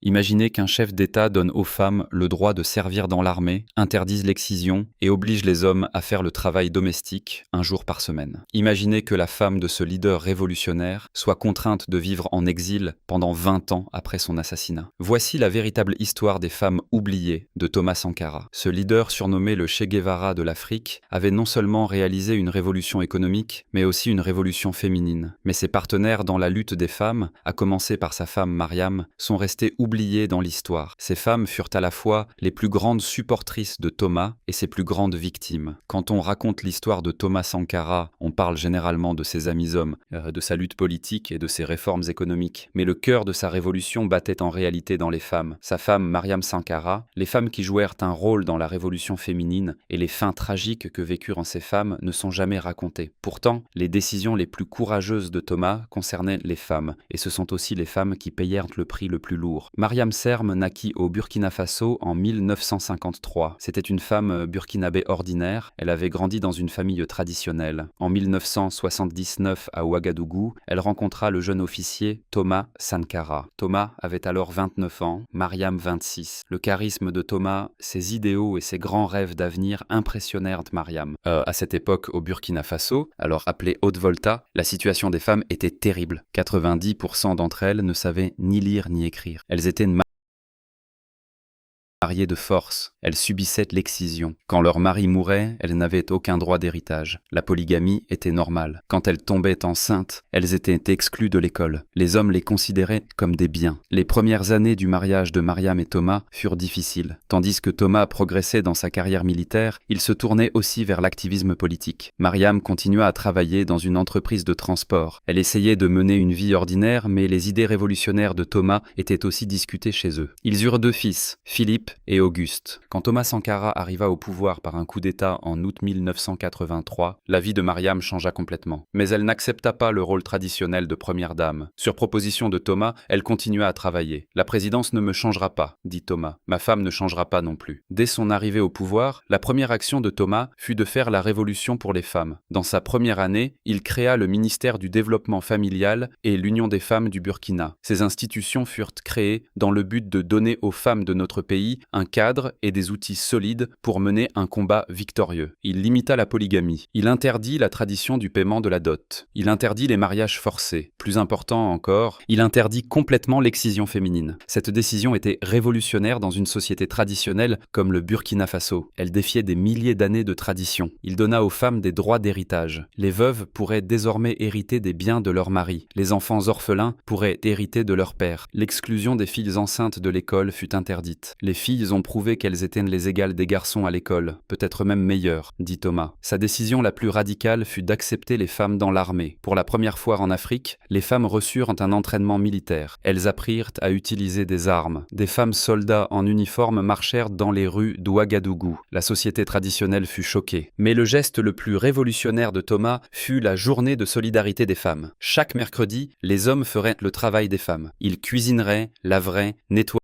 Imaginez qu'un chef d'État donne aux femmes le droit de servir dans l'armée, interdise l'excision et oblige les hommes à faire le travail domestique un jour par semaine. Imaginez que la femme de ce leader révolutionnaire soit contrainte de vivre en exil pendant 20 ans après son assassinat. Voici la véritable histoire des femmes oubliées de Thomas Sankara. Ce leader surnommé le Che Guevara de l'Afrique avait non seulement réalisé une révolution économique, mais aussi une révolution féminine. Mais ses partenaires dans la lutte des femmes, à commencer par sa femme Mariam, sont restés oubliés dans l'histoire. Ces femmes furent à la fois les plus grandes supportrices de Thomas et ses plus grandes victimes. Quand on raconte l'histoire de Thomas Sankara, on parle généralement de ses amis hommes, de sa lutte politique et de ses réformes économiques. Mais le cœur de sa révolution battait en réalité dans les femmes. Sa femme Mariam Sankara, les femmes qui jouèrent un rôle dans la révolution féminine et les fins tragiques que vécurent ces femmes ne sont jamais racontées. Pourtant, les décisions les plus courageuses de Thomas concernaient les femmes, et ce sont aussi les femmes qui payèrent le prix le plus lourd. Mariam Serme naquit au Burkina Faso en 1953. C'était une femme burkinabé ordinaire, elle avait grandi dans une famille traditionnelle. En 1979, à Ouagadougou, elle rencontra le jeune officier Thomas Sankara. Thomas avait alors 29 ans, Mariam 26. Le charisme de Thomas, ses idéaux et ses grands rêves d'avenir impressionnèrent Mariam. À cette époque, au Burkina Faso, alors appelé Haute-Volta, la situation des femmes était terrible. 90% d'entre elles ne savaient ni lire ni écrire. Elles étaient mariées de force, elles subissaient l'excision. Quand leur mari mourait, elles n'avaient aucun droit d'héritage. La polygamie était normale. Quand elles tombaient enceintes, elles étaient exclues de l'école. Les hommes les considéraient comme des biens. Les premières années du mariage de Mariam et Thomas furent difficiles. Tandis que Thomas progressait dans sa carrière militaire, il se tournait aussi vers l'activisme politique. Mariam continua à travailler dans une entreprise de transport. Elle essayait de mener une vie ordinaire, mais les idées révolutionnaires de Thomas étaient aussi discutées chez eux. Ils eurent 2 fils, Philippe et Auguste. Quand Thomas Sankara arriva au pouvoir par un coup d'État en août 1983, la vie de Mariam changea complètement. Mais elle n'accepta pas le rôle traditionnel de première dame. Sur proposition de Thomas, elle continua à travailler. « La présidence ne me changera pas », dit Thomas. « Ma femme ne changera pas non plus. » Dès son arrivée au pouvoir, la première action de Thomas fut de faire la révolution pour les femmes. Dans sa première année, il créa le ministère du Développement familial et l'Union des femmes du Burkina. Ces institutions furent créées dans le but de donner aux femmes de notre pays un cadre et des outils solides pour mener un combat victorieux. Il limita la polygamie. Il interdit la tradition du paiement de la dot. Il interdit les mariages forcés. Plus important encore, il interdit complètement l'excision féminine. Cette décision était révolutionnaire dans une société traditionnelle comme le Burkina Faso. Elle défiait des milliers d'années de tradition. Il donna aux femmes des droits d'héritage. Les veuves pourraient désormais hériter des biens de leur mari. Les enfants orphelins pourraient hériter de leur père. L'exclusion des filles enceintes de l'école fut interdite. Les filles ont prouvé qu'elles étaient les égales des garçons à l'école, peut-être même meilleures, dit Thomas. Sa décision la plus radicale fut d'accepter les femmes dans l'armée. Pour la première fois en Afrique, les femmes reçurent un entraînement militaire. Elles apprirent à utiliser des armes. Des femmes soldats en uniforme marchèrent dans les rues d'Ouagadougou. La société traditionnelle fut choquée. Mais le geste le plus révolutionnaire de Thomas fut la journée de solidarité des femmes. Chaque mercredi, les hommes feraient le travail des femmes. Ils cuisineraient, laveraient, nettoieraient,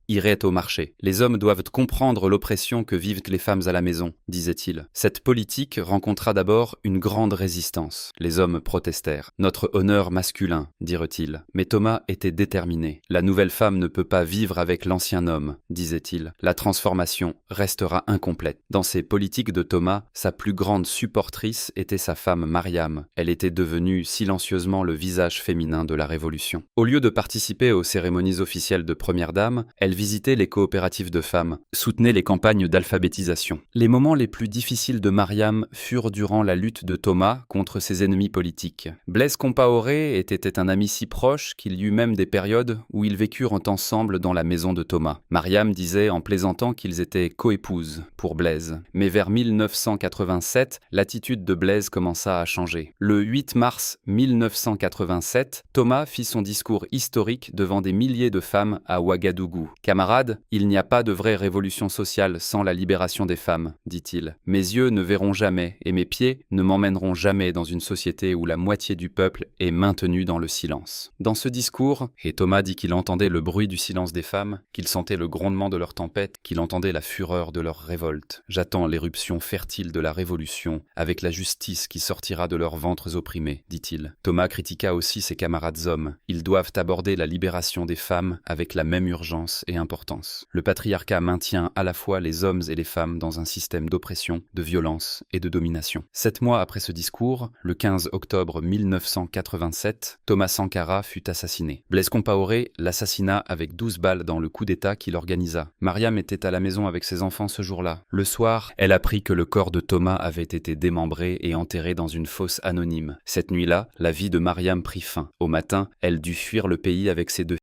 irait au marché. Les hommes doivent comprendre l'oppression que vivent les femmes à la maison, disait-il. Cette politique rencontra d'abord une grande résistance. Les hommes protestèrent. Notre honneur masculin, dirent-ils. Mais Thomas était déterminé. La nouvelle femme ne peut pas vivre avec l'ancien homme, disait-il. La transformation restera incomplète. Dans ces politiques de Thomas, sa plus grande supportrice était sa femme Mariam. Elle était devenue silencieusement le visage féminin de la Révolution. Au lieu de participer aux cérémonies officielles de première dame, elle visitait les coopératives de femmes, soutenait les campagnes d'alphabétisation. Les moments les plus difficiles de Mariam furent durant la lutte de Thomas contre ses ennemis politiques. Blaise Compaoré était un ami si proche qu'il y eut même des périodes où ils vécurent ensemble dans la maison de Thomas. Mariam disait en plaisantant qu'ils étaient coépouses pour Blaise. Mais vers 1987, l'attitude de Blaise commença à changer. Le 8 mars 1987, Thomas fit son discours historique devant des milliers de femmes à Ouagadougou. Ouagadougou. « Camarades, il n'y a pas de vraie révolution sociale sans la libération des femmes, dit-il. Mes yeux ne verront jamais et mes pieds ne m'emmèneront jamais dans une société où la moitié du peuple est maintenue dans le silence. » Dans ce discours, et Thomas dit qu'il entendait le bruit du silence des femmes, qu'il sentait le grondement de leur tempête, qu'il entendait la fureur de leur révolte. « J'attends l'éruption fertile de la révolution, avec la justice qui sortira de leurs ventres opprimés, dit-il. Thomas critiqua aussi ses camarades hommes. Ils doivent aborder la libération des femmes avec la même urgence et importance. Le patriarcat maintient à la fois les hommes et les femmes dans un système d'oppression, de violence et de domination. 7 mois après ce discours, le 15 octobre 1987, Thomas Sankara fut assassiné. Blaise Compaoré l'assassina avec 12 balles dans le coup d'État qu'il organisa. Mariam était à la maison avec ses enfants ce jour-là. Le soir, elle apprit que le corps de Thomas avait été démembré et enterré dans une fosse anonyme. Cette nuit-là, la vie de Mariam prit fin. Au matin, elle dut fuir le pays avec ses 2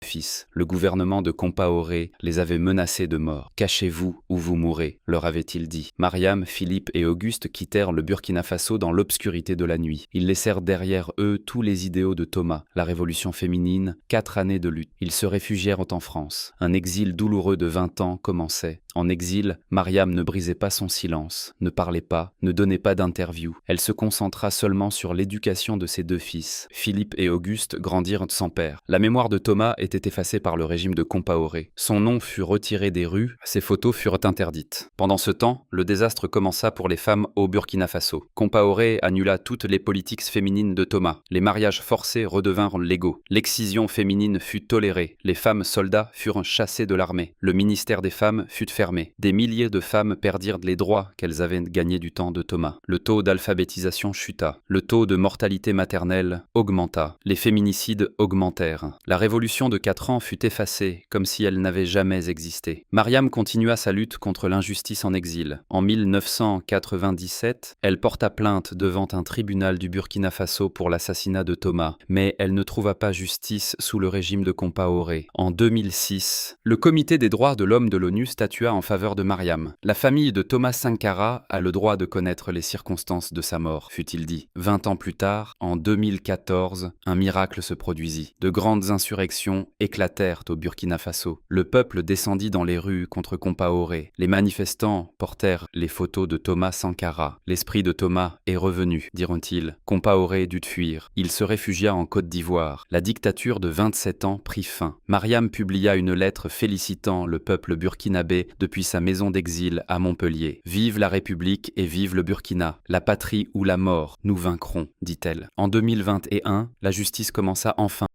fils. Le gouvernement de Compaoré les avait menacés de mort. « Cachez-vous ou vous mourrez », leur avait-il dit. Mariam, Philippe et Auguste quittèrent le Burkina Faso dans l'obscurité de la nuit. Ils laissèrent derrière eux tous les idéaux de Thomas, la révolution féminine, 4 années de lutte. Ils se réfugièrent en France. Un exil douloureux de 20 ans commençait. En exil, Mariam ne brisait pas son silence, ne parlait pas, ne donnait pas d'interview. Elle se concentra seulement sur l'éducation de ses 2 fils. Philippe et Auguste grandirent sans père. La mémoire de Thomas était effacée par le régime de Compaoré. Son nom fut retiré des rues, ses photos furent interdites. Pendant ce temps, le désastre commença pour les femmes au Burkina Faso. Compaoré annula toutes les politiques féminines de Thomas. Les mariages forcés redevinrent légaux. L'excision féminine fut tolérée. Les femmes soldats furent chassées de l'armée. Le ministère des femmes fut fermé. Des milliers de femmes perdirent les droits qu'elles avaient gagnés du temps de Thomas. Le taux d'alphabétisation chuta. Le taux de mortalité maternelle augmenta. Les féminicides augmentèrent. La révolution de 4 ans fut effacée, comme si elle n'avait jamais existé. Mariam continua sa lutte contre l'injustice en exil. En 1997, elle porta plainte devant un tribunal du Burkina Faso pour l'assassinat de Thomas, mais elle ne trouva pas justice sous le régime de Compaoré. En 2006, le Comité des droits de l'homme de l'ONU statua en faveur de Mariam. La famille de Thomas Sankara a le droit de connaître les circonstances de sa mort, fut-il dit. 20 ans plus tard, en 2014, un miracle se produisit. De grandes insurrections éclatèrent au Burkina Faso. Le peuple descendit dans les rues contre Compaoré. Les manifestants portèrent les photos de Thomas Sankara. L'esprit de Thomas est revenu, diront-ils. Compaoré dut fuir. Il se réfugia en Côte d'Ivoire. La dictature de 27 ans prit fin. Mariam publia une lettre félicitant le peuple burkinabé depuis sa maison d'exil à Montpellier. « Vive la République et vive le Burkina, la patrie ou la mort, nous vaincrons », dit-elle. En 2021, la justice commença enfin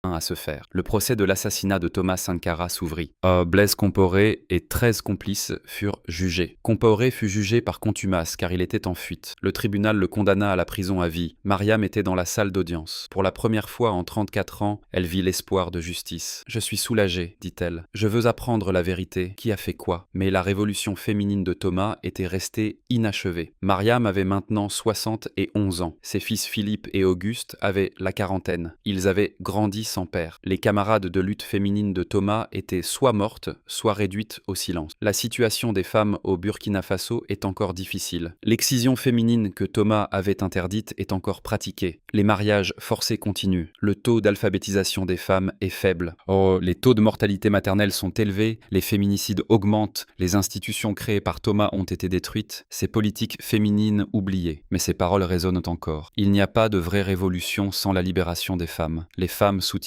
à se faire. Le procès de l'assassinat de Thomas Sankara s'ouvrit. Blaise Compaoré et 13 complices furent jugés. Compaoré fut jugé par contumace car il était en fuite. Le tribunal le condamna à la prison à vie. Mariam était dans la salle d'audience. Pour la première fois en 34 ans, elle vit l'espoir de justice. « Je suis soulagée, dit-elle. Je veux apprendre la vérité. Qui a fait quoi ?» Mais la révolution féminine de Thomas était restée inachevée. Mariam avait maintenant 71 ans. Ses fils Philippe et Auguste avaient la quarantaine. Ils avaient grandi sans père. Les camarades de lutte féminine de Thomas étaient soit mortes, soit réduites au silence. La situation des femmes au Burkina Faso est encore difficile. L'excision féminine que Thomas avait interdite est encore pratiquée. Les mariages forcés continuent. Le taux d'alphabétisation des femmes est faible. Les taux de mortalité maternelle sont élevés, les féminicides augmentent, les institutions créées par Thomas ont été détruites, ces politiques féminines oubliées. Mais ces paroles résonnent encore. Il n'y a pas de vraie révolution sans la libération des femmes. Les femmes soutiennent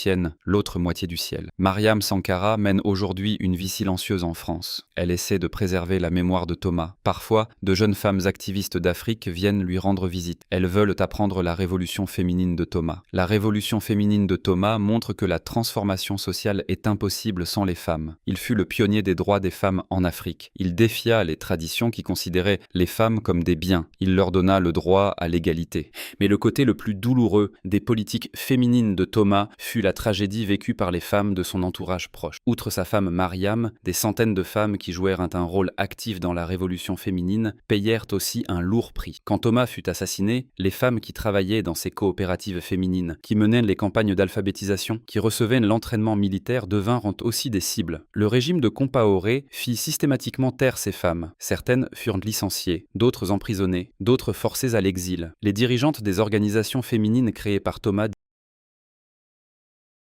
l'autre moitié du ciel. Mariam Sankara mène aujourd'hui une vie silencieuse en France. Elle essaie de préserver la mémoire de Thomas. Parfois, de jeunes femmes activistes d'Afrique viennent lui rendre visite. Elles veulent apprendre la révolution féminine de Thomas. La révolution féminine de Thomas montre que la transformation sociale est impossible sans les femmes. Il fut le pionnier des droits des femmes en Afrique. Il défia les traditions qui considéraient les femmes comme des biens. Il leur donna le droit à l'égalité. Mais le côté le plus douloureux des politiques féminines de Thomas fut la tragédie vécue par les femmes de son entourage proche. Outre sa femme Mariam, des centaines de femmes qui jouèrent un rôle actif dans la révolution féminine payèrent aussi un lourd prix. Quand Thomas fut assassiné, les femmes qui travaillaient dans ces coopératives féminines, qui menaient les campagnes d'alphabétisation, qui recevaient l'entraînement militaire devinrent aussi des cibles. Le régime de Compaoré fit systématiquement taire ces femmes. Certaines furent licenciées, d'autres emprisonnées, d'autres forcées à l'exil. Les dirigeantes des organisations féminines créées par Thomas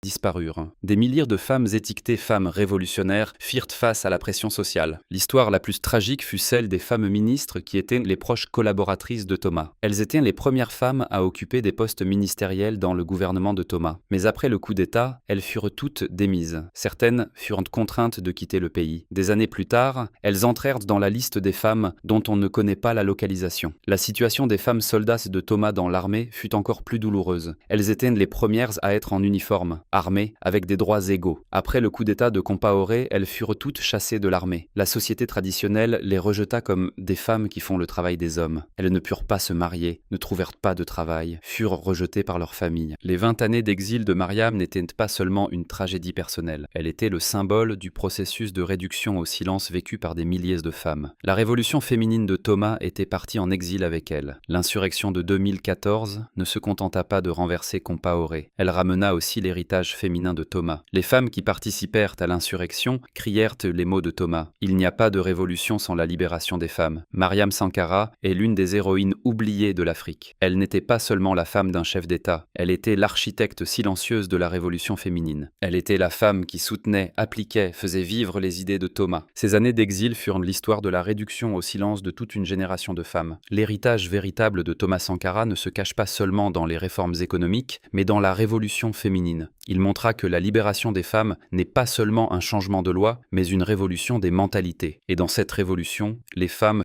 disparurent. Des milliers de femmes étiquetées femmes révolutionnaires firent face à la pression sociale. L'histoire la plus tragique fut celle des femmes ministres qui étaient les proches collaboratrices de Thomas. Elles étaient les premières femmes à occuper des postes ministériels dans le gouvernement de Thomas. Mais après le coup d'État, elles furent toutes démises. Certaines furent contraintes de quitter le pays. Des années plus tard, elles entrèrent dans la liste des femmes dont on ne connaît pas la localisation. La situation des femmes soldats de Thomas dans l'armée fut encore plus douloureuse. Elles étaient les premières à être en uniforme, armées, avec des droits égaux. Après le coup d'État de Compaoré, elles furent toutes chassées de l'armée. La société traditionnelle les rejeta comme des femmes qui font le travail des hommes. Elles ne purent pas se marier, ne trouvèrent pas de travail, furent rejetées par leur famille. Les 20 années d'exil de Mariam n'étaient pas seulement une tragédie personnelle. Elle était le symbole du processus de réduction au silence vécu par des milliers de femmes. La révolution féminine de Thomas était partie en exil avec elle. L'insurrection de 2014 ne se contenta pas de renverser Compaoré. Elle ramena aussi l'héritage féminin de Thomas. Les femmes qui participèrent à l'insurrection crièrent les mots de Thomas. Il n'y a pas de révolution sans la libération des femmes. Mariam Sankara est l'une des héroïnes oubliées de l'Afrique. Elle n'était pas seulement la femme d'un chef d'État, elle était l'architecte silencieuse de la révolution féminine. Elle était la femme qui soutenait, appliquait, faisait vivre les idées de Thomas. Ces années d'exil furent l'histoire de la réduction au silence de toute une génération de femmes. L'héritage véritable de Thomas Sankara ne se cache pas seulement dans les réformes économiques, mais dans la révolution féminine. Il montra que la libération des femmes n'est pas seulement un changement de loi, mais une révolution des mentalités. Et dans cette révolution, les femmes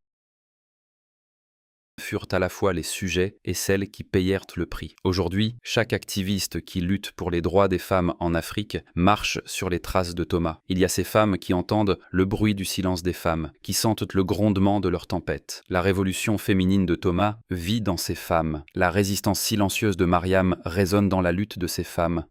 furent à la fois les sujets et celles qui payèrent le prix. Aujourd'hui, chaque activiste qui lutte pour les droits des femmes en Afrique marche sur les traces de Thomas. Il y a ces femmes qui entendent le bruit du silence des femmes, qui sentent le grondement de leur tempête. La révolution féminine de Thomas vit dans ces femmes. La résistance silencieuse de Mariam résonne dans la lutte de ces femmes.